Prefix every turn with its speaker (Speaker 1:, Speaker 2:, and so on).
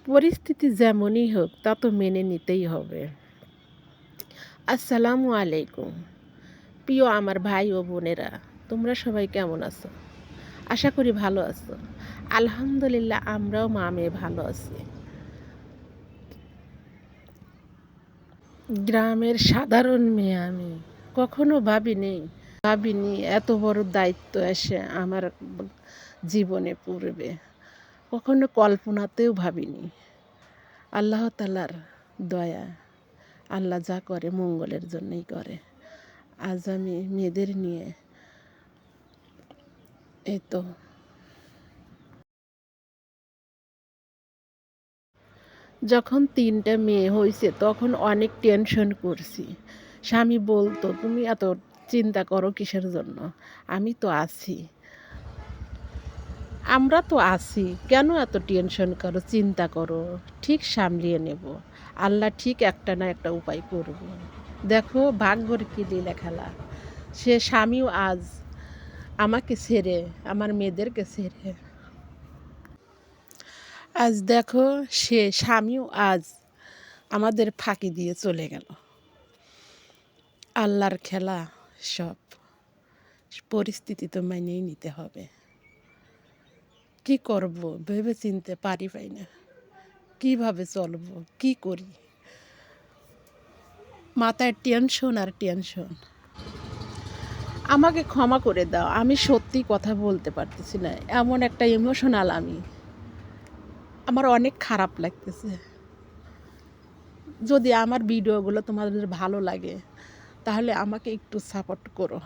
Speaker 1: পরিস্থিতি যেমনই হোক তা তো মেনে নিতেই হবে। আসসালামু আলাইকুম। প্রিয় আমার ভাই ও বোনেরা, তোমরা সবাই কেমন আছো? আশা করি ভালো আছো। আলহামদুলিল্লাহ, আমরাও মা মেয়ে ভালো আছি। গ্রামের সাধারণ মেয়ে আমি। কখনো ভাবিনি এত বড় দায়িত্ব এসে আমার জীবনে পড়বে। কখনো কল্পনাতেও ভাবিনি। আল্লাহ তাআলার দয়া। আল্লাহ যা করে মঙ্গলের জন্যই করে। আজ আমি মেয়েদের নিয়ে এই তো যখন ৩টা মেয়ে হইছে তখন অনেক টেনশন করছি। স্বামী বলতো, "তুমি এত চিন্তা করো কিসের জন্য? আমি তো আছি। আমরা তো আছি। কেন এত টেনশন করো, চিন্তা করো? ঠিক সামলিয়ে নেব। আল্লাহ ঠিক একটা না একটা উপায় করব।" দেখো ভাগ্যর কি লীলা খেলা। সে স্বামীও আজ আমাকে ছেড়ে, আমার মেয়েদেরকে ছেড়ে, আজ দেখো সে স্বামীও আজ আমাদের ফাঁকি দিয়ে চলে গেল। আল্লাহর খেলা সব। পরিস্থিতি তো মানিয়ে নিতে হবে। কি করব ভেবে চিনতে পাই না। কিভাবে চলবো, কি করি? মাথায় টেনশন আর টেনশন। আমাকে ক্ষমা করে দাও, আমি সত্যি কথা বলতে পারতেছি না। এমন একটা ইমোশনাল আমি। আমার অনেক খারাপ লাগতেছে। যদি আমার ভিডিওগুলো তোমাদের ভালো লাগে তাহলে আমাকে একটু সাপোর্ট করো।